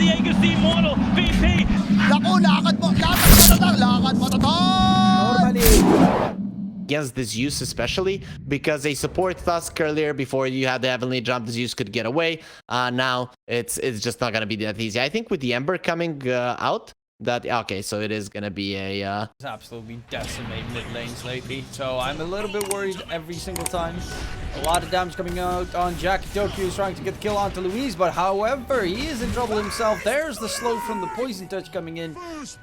Diego si Immortal, VP. Naku, lakad matatang! Against this Zeus especially, because they support Tusk earlier. Before you had the Heavenly Jump, the Zeus could get away. Now it's just not gonna be that easy. I think with the Ember coming out, that okay, so it is gonna be a absolutely decimate mid lanes lately, so I'm a little bit worried every single time. A lot of damage coming out on Dktruman, who's trying to get the kill onto Louise, but however, he is in trouble himself. There's the slow from the poison touch coming in,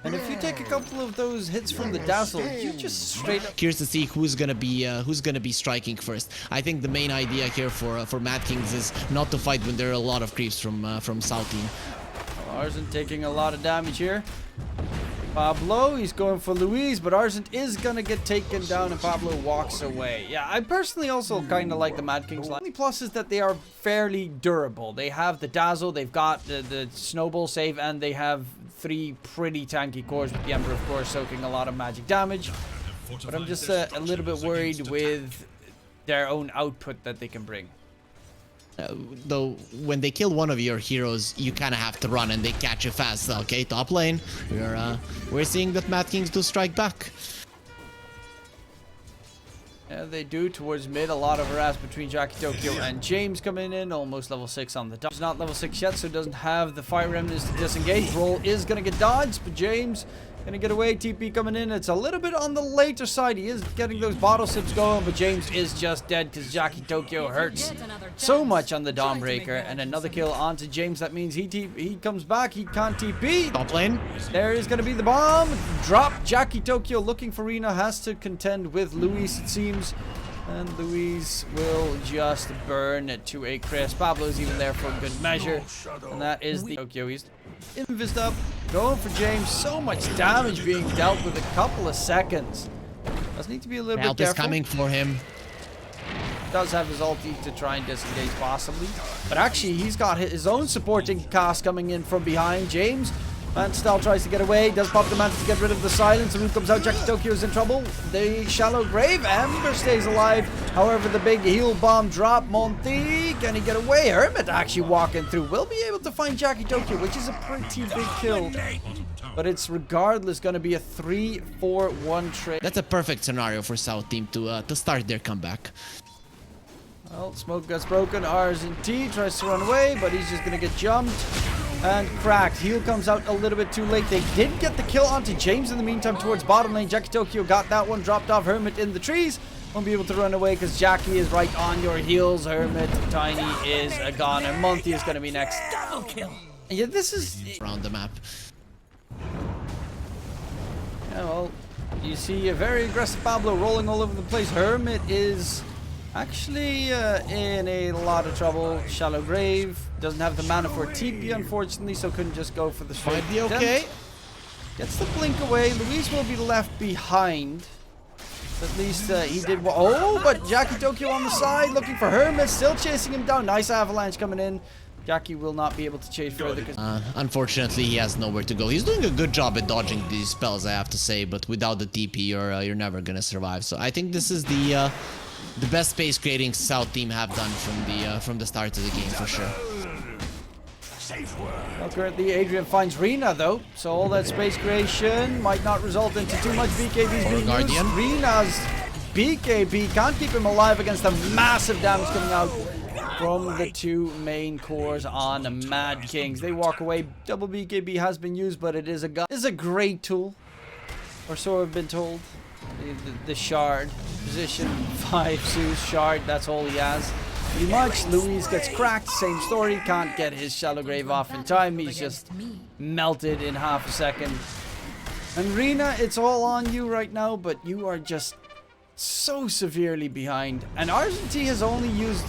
and if you take a couple of those hits from the dazzle, you just straight up. Curious to see who's gonna be striking first. I think the main idea here for Mad Kings is not to fight when there are a lot of creeps from South team. Arsent taking a lot of damage here. Pablo, he's going for Louise, but Arsent is gonna get taken down and Pablo walks away. Yeah, I personally also kind of like the Mad Kings line. The plus is that they are fairly durable. They have the dazzle, they've got the snowball save, and they have 3 pretty tanky cores with the Ember, of course, soaking a lot of magic damage. But I'm just a little bit worried with their own output that they can bring. Though when they kill one of your heroes, you kind of have to run and they catch you fast. Okay, top lane, we're seeing that Mad Kings do strike back. Yeah, they do towards mid. A lot of harass between Dktruman and James coming in, almost level 6 on the top. He's not level 6 yet, so doesn't have the fire remnants to disengage. Roll is gonna get dodged, but James gonna get away. TP coming in. It's a little bit on the later side. He is getting those bottle sips going, but James is just dead because Dktruman hurts so much on the Dawnbreaker. And another kill onto James. That means he comes back. He can't TP. Top lane. There is gonna be the bomb. Drop. Dktruman looking for Rina. Has to contend with Luis, it seems. And Luis will just burn it to a crisp. Pablo's even there for good measure. And that is the Tokyo. He's invest up, going for James. So much damage being dealt with a couple of seconds. Does need to be a little bit careful. Help is coming for him. Does have his ulti to try and disengage possibly. But actually, he's got his own supporting cast coming in from behind. James Manstall tries to get away, does pop the mantle to get rid of the silence. The root comes out, Dktruman is in trouble. The shallow grave, Ember stays alive. However, the big heal bomb drop, Monty, can he get away? Hermit actually walking through. Will be able to find Dktruman, which is a pretty big kill. But it's regardless going to be a 3-4-1 trade. That's a perfect scenario for South team to start their comeback. Well, smoke gets broken. T tries to run away, but he's just going to get jumped and cracked. Heal comes out a little bit too late. They did get the kill onto James in the meantime towards bottom lane. Dktruman got that one, dropped off Hermit in the trees. Won't be able to run away because Jackie is right on your heels. Hermit, Tiny is a goner. Monty is going to be next. Double kill. Yeah, this is around the map. Yeah, well, you see a very aggressive Pablo rolling all over the place. Hermit is actually in a lot of trouble. Shallow grave doesn't have the mana for TP, unfortunately, so couldn't just go for the straight. Might be okay. Gets the blink away. Luis will be left behind. At least he did. Oh, but Dktruman on the side looking for Hermit, still chasing him down. Nice avalanche coming in. Jackie will not be able to chase further. Unfortunately, he has nowhere to go. He's doing a good job at dodging these spells, I have to say, but without the TP, you're never gonna survive. So I think this is the best space creating South team have done from the start of the game for sure. Well, currently Adrian finds Rina though, so all that space creation might not result into too much BKBs being used. Rina's BKB can't keep him alive against the massive damage coming out from the 2 main cores on the Mad Kings. They walk away. Double BKB has been used, but it is a great tool, or so I've been told. The shard position 5 Zeus shard, that's all he has pretty much. Luis gets cracked, same story, can't get his shallow grave off in time. He's just melted in half a second. And Rina, it's all on you right now, but you are just so severely behind. And Argentine has only used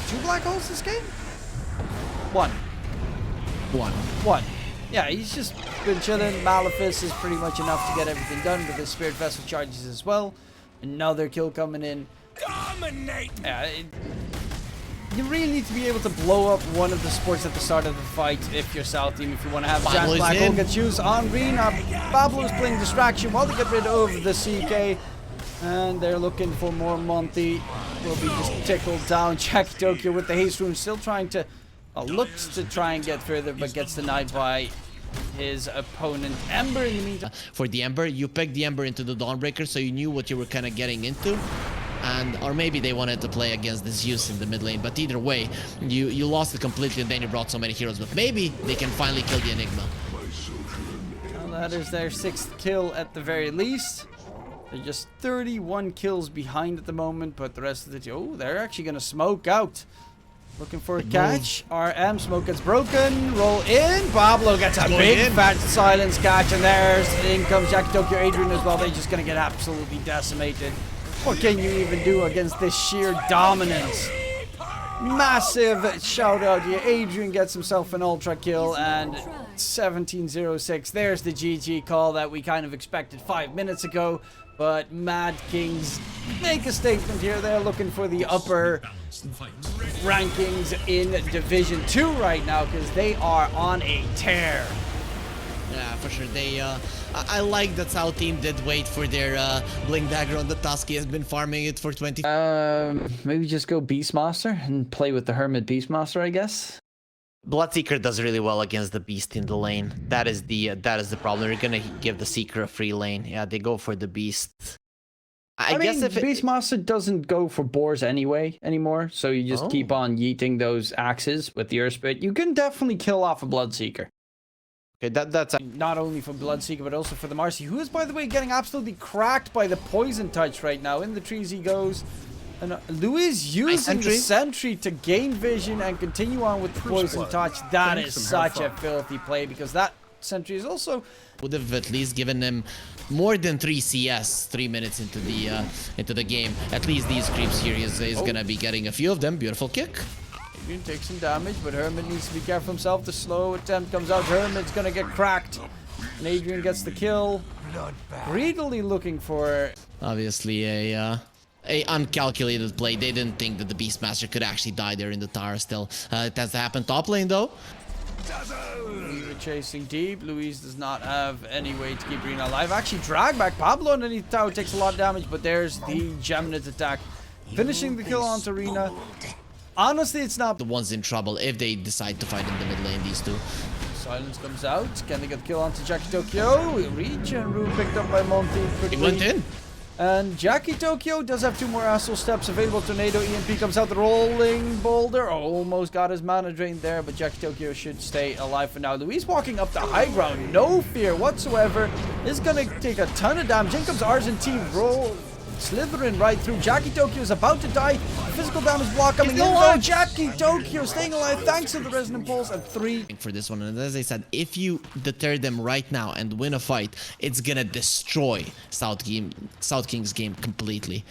2 black holes this game? One. Yeah, he's just been chilling. Malefice is pretty much enough to get everything done with his Spirit Vessel charges as well. Another kill coming in. Dominate! Yeah, you really need to be able to blow up one of the supports at the start of the fight if you're South team. If you want to have Jan Black Hole gets used on Rina. Pablo is playing distraction while they get rid of the CK. And they're looking for more Monty. Will be just tickled down. Dktruman with the haste rune, still trying to looks to try and get further, but gets denied by his opponent Ember in the meantime. For the Ember, you picked the Ember into the Dawnbreaker, so you knew what you were kind of getting into. And or maybe they wanted to play against the Zeus in the mid lane, but either way, you lost it completely, and then you brought so many heroes. But maybe they can finally kill the Enigma. Well, that is their 6th kill at the very least. They're just 31 kills behind at the moment, but the rest of the team, oh, they're actually gonna smoke out. Looking for a catch. RM, smoke gets broken. Roll in. Pablo gets a big fat silence catch, and there's in comes Dktruman, Adrian as well. They're just gonna get absolutely decimated. What can you even do against this sheer dominance? Massive shout out here. Adrian gets himself an ultra kill, and 17-06. There's the GG call that we kind of expected 5 minutes ago. But Mad Kings make a statement here. They're looking for the upper rankings in Division 2 right now because they are on a tear. Yeah, for sure. They, I like that South team did wait for their Blink Dagger on the Tusk. He has been farming it for 20. Maybe just go Beastmaster and play with the Hermit Beastmaster, I guess. Bloodseeker does really well against the Beast in the lane. That is the problem. You're gonna give the Seeker a free lane. Yeah, they go for the Beast. I guess mean, if Beastmaster doesn't go for boars anymore, so you just keep on yeeting those axes with the Earth Spirit. You can definitely kill off a Bloodseeker. Okay, that's not only for Bloodseeker, but also for the Marcy, who is, by the way, getting absolutely cracked by the Poison Touch right now. In the trees he goes. And Luis using the sentry to gain vision and continue on with the Poison Touch. That is such a filthy play, because that sentry is also... would have at least given him more than 3 CS 3 minutes into the game. At least these creeps here is gonna be getting a few of them. Beautiful kick. Adrian takes some damage, but Hermit needs to be careful himself. The slow attempt comes out. Hermit's gonna get cracked. And Adrian gets the kill. Greedily looking for... obviously a uncalculated play. They didn't think that the Beastmaster could actually die there in the tower still. It has to happen top lane though. We were chasing deep. Luis does not have any way to keep Rina alive. Actually, drag back Pablo underneath the tower takes a lot of damage, but there's the Gemnit attack. Finishing the kill onto Rina. Honestly, it's not the ones in trouble if they decide to fight in the mid lane, these two. Silence comes out. Can they get the kill onto Dktruman? Reach and Rune picked up by Monty quickly. He went in. And Dktruman does have 2 more Astral Steps available. Tornado EMP comes out, the rolling boulder. Almost got his mana drained there, but Dktruman should stay alive for now. Luis walking up the high ground, no fear whatsoever. Is going to take a ton of damage. In comes Argentine, roll, slithering right through. Dktruman is about to die. Physical damage block coming in though. Dktruman staying alive thanks to the Resonant Pulse at 3. For this one, and as I said, if you deter them right now and win a fight, it's gonna destroy South King's game completely.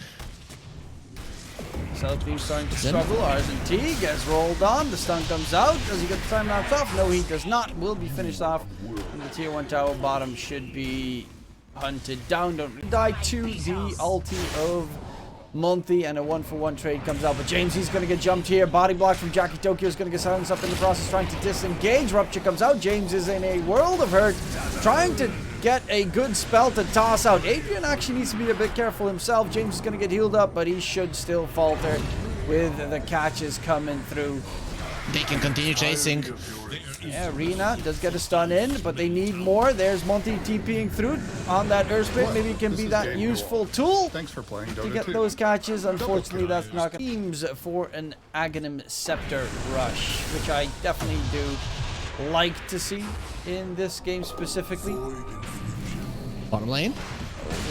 South Team starting to struggle. Argentine gets rolled on. The stun comes out. Does he get the timeouts off? No, he does not. Will be finished off. And the tier 1 tower bottom should be hunted down. Don't die to the ulti of Monty, and a 1-for-1 trade comes out. But James, he's going to get jumped here. Body block from Dktruman is going to get silenced up in the process, trying to disengage. Rupture comes out. James is in a world of hurt, trying to get a good spell to toss out. Adrian actually needs to be a bit careful himself. James is going to get healed up, but he should still falter with the catches coming through. They can continue chasing. Yeah, Rina does get a stun in, but they need more. There's Monty TPing through on that Earth Spirit. Maybe it can be that useful tool to get those catches. Unfortunately, that's not going to... Teams for an Aghanim Scepter rush, which I definitely do like to see in this game specifically. Bottom lane.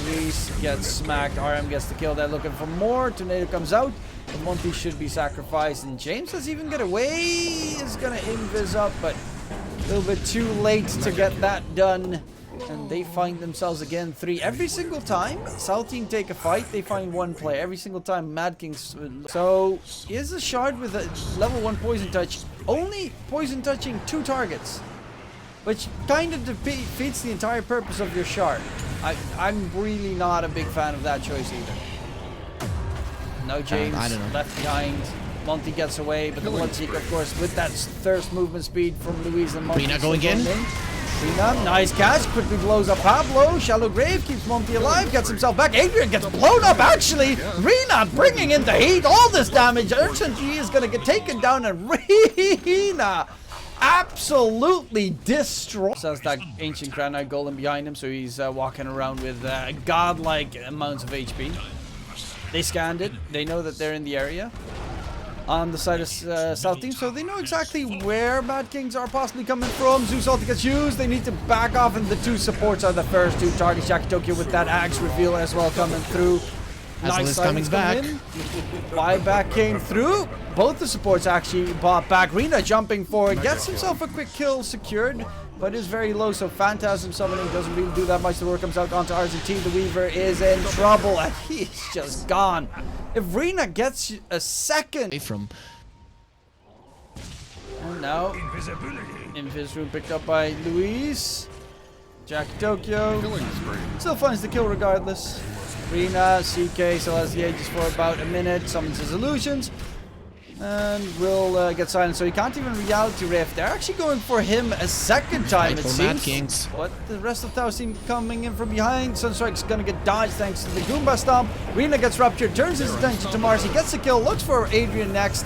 Luis gets smacked. RM gets the kill. They're looking for more. Tornado comes out. The Monty should be sacrificed, and James does even get away. Is gonna invis up, but a little bit too late to get that done. And they find themselves again 3 every single time. South team take a fight, they find 1 player every single time. Mad Kings. So is a shard with a level 1 poison touch, only poison touching 2 targets, which kind of defeats the entire purpose of your shard. I'm really not a big fan of that choice either. No James left behind. Monty gets away, but the Bloodseeker, of course, with that thirst movement speed from Luis and Monty. Rina going in. Rina, nice catch, quickly blows up Pablo. Shallow Grave keeps Monty alive, gets himself back. Adrian gets blown up, actually. Rina bringing in the heat, all this damage. Urgently is going to get taken down, and Rina absolutely destroyed. Says that ancient granite golem behind him, so he's walking around with godlike amounts of HP. They scanned it. They know that they're in the area on the side of South Team, so they know exactly where Mad Kings are possibly coming from. Zeus ulti gets used. They need to back off, and the two supports are the first two targets. Dktruman with that axe reveal as well coming through. Nice coming back. Buyback came through. Both the supports actually bought back. Rina jumping forward, gets himself a quick kill secured, but is very low, so Phantasm summoning doesn't really do that much. The work comes out onto RZT. The Weaver is in trouble, and he's just gone. If Rina gets a second... And now, Invis Room picked up by Luis. Dktruman still finds the kill regardless. Rina, CK still has the Aegis for about a minute, summons his illusions, and will get silenced, so he can't even Reality Rift. They're actually going for him a second time, it seems. But the rest of the Taos team coming in from behind. Sunstrike's gonna get dodged thanks to the Goomba Stomp. Rina gets ruptured, turns his attention to Mars. He gets the kill, looks for Adrian next.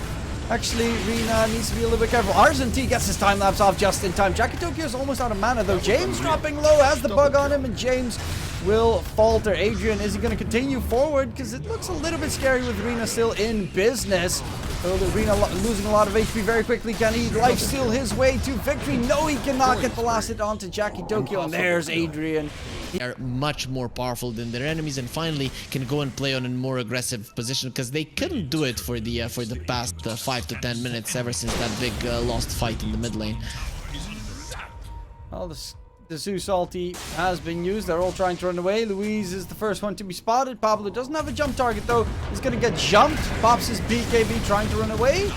Actually, Rina needs to be a little bit careful. RZT gets his time lapse off just in time. Dktruman is almost out of mana though. James dropping low, has the bug on him, and James will falter. Adrian, is he going to continue forward? Because it looks a little bit scary with Rina still in business. So Rina losing a lot of HP very quickly. Can he lifesteal his way to victory? No, he cannot get the last hit onto Dktruman. And there's Adrian. They are much more powerful than their enemies, and finally can go and play on a more aggressive position, because they couldn't do it for the past 5 to 10 minutes ever since that big lost fight in the mid lane. Well, the Zeus ulti has been used. They're all trying to run away. Luis is the first one to be spotted. Pablo doesn't have a jump target though. He's going to get jumped. Pops his BKB trying to run away.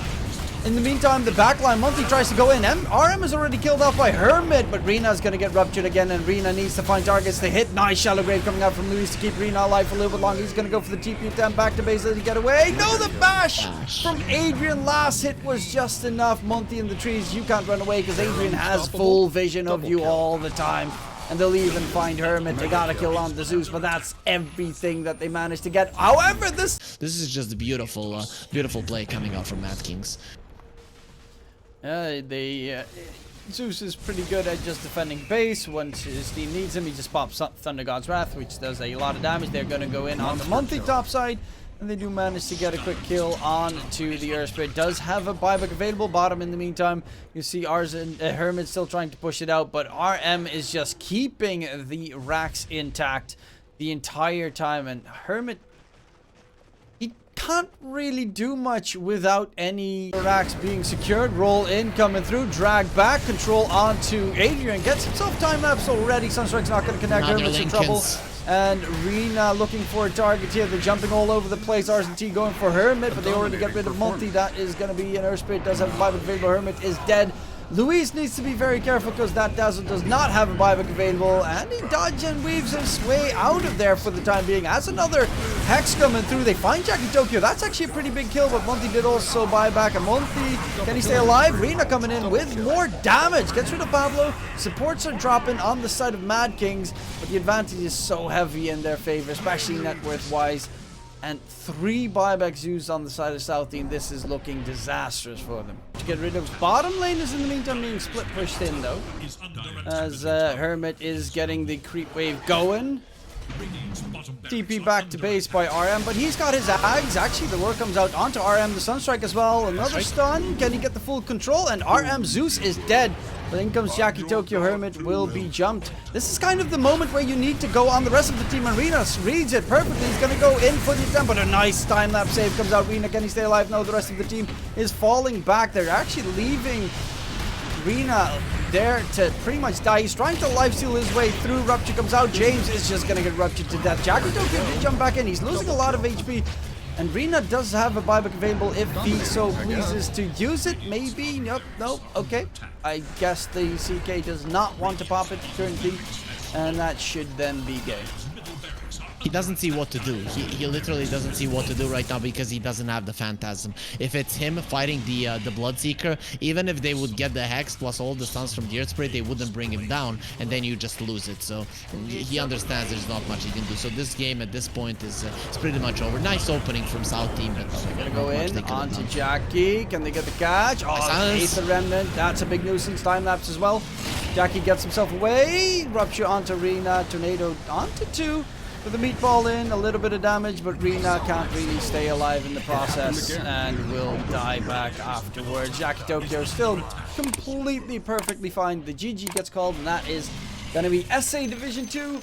In the meantime, the backline, Monty tries to go in. RM is already killed off by Hermit, but Rina's going to get ruptured again, and Rina needs to find targets to hit. Nice Shallow Grave coming out from Luis to keep Rina alive for a little bit longer. He's going to go for the TP attempt. Back to base. Does he get away? No, the bash from Adrian. Last hit was just enough. Monty in the trees. You can't run away because Adrian has full vision of you all the time. And they'll even find Hermit. They got a kill on the Zeus, but that's everything that they managed to get. However, this is just a beautiful play coming out from Mad Kings. Zeus is pretty good at just defending base. Once his team needs him, he just pops Thunder God's Wrath, which does a lot of damage. They're going to go in on the Monty top side, and they do manage to get a quick kill on to the Earth Spirit. Does have a buyback available. Bottom in the meantime, you see Hermit still trying to push it out, but RM is just keeping the racks intact the entire time, and Hermit, can't really do much without any racks being secured. Roll in, coming through, drag back, control onto Adrian, gets himself time lapse already. Sunstrike's not going to connect. Hermit's in trouble. And Rina looking for a target here. They're jumping all over the place. RZT going for Hermit, but they already get rid of Multi. That is going to be an Earth Spirit. Does have a buyback available. Hermit is dead. Luis needs to be very careful because that Dazzle does not have a buyback available, and he dodges and weaves his way out of there for the time being. As another Hex coming through, they find Dktruman. That's actually a pretty big kill, but Monty did also buy back. And Monty, can he stay alive? Rina coming in with more damage. Gets rid of Pablo. Supports are dropping on the side of Mad Kings, but the advantage is so heavy in their favor, especially net worth wise. And 3 buybacks used on the side of South Team. This is looking disastrous for them. To get rid of bottom lane is in the meantime being split pushed in though, as Hermit is getting the creep wave going. TP back to base by RM, but he's got his Ags. Actually, the word comes out onto RM, the Sunstrike as well. Another stun. Can he get the full control? And RM Zeus is dead. But in comes Dktruman. Hermit will be jumped. This is kind of the moment where you need to go on the rest of the team, and Rina reads it perfectly. He's going to go in for the attempt, but a nice time-lapse save comes out. Rina, can he stay alive? No, the rest of the team is falling back. They're actually leaving Rina there to pretty much die. He's trying to lifesteal his way through. Rupture comes out. James is just going to get ruptured to death. Dktruman can jump back in. He's losing a lot of HP. And Rina does have a buyback available if he so pleases to use it. Maybe. Nope. Okay. I guess the CK does not want to pop it currently. And that should then be game. he doesn't see what to do. He literally doesn't see what to do right now because he doesn't have the Phantasm. If it's him fighting the Bloodseeker, even if they would get the Hex plus all the stuns from the Earth Spray, they wouldn't bring him down, and then you just lose it. So he understands there's not much he can do. So this game at this point is pretty much over. Nice opening from South team, but They're gonna go in onto Jackie. Can they get the catch? Oh, Silence. the Remnant. That's a big nuisance. Time lapse as well. Jackie gets himself away. Rupture onto Rina. Tornado onto 2. With the meatball in, a little bit of damage, but Rina can't really stay alive in the process and will die back afterwards. Jackie Tokyo still completely perfectly fine. The GG gets called, and that is going to be SA Division 2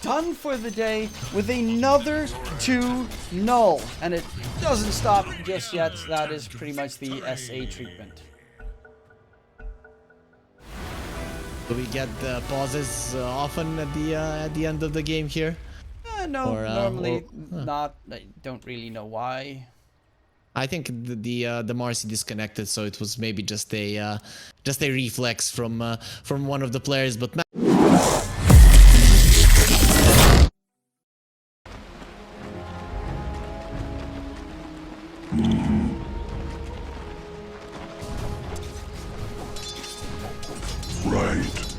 done for the day with another 2-0. And it doesn't stop just yet. That is pretty much the SA treatment. do we get the pauses often at the end of the game here? No, normally not. I don't really know why. I think the Marcy disconnected, so it was maybe just a reflex from one of the players. But Right.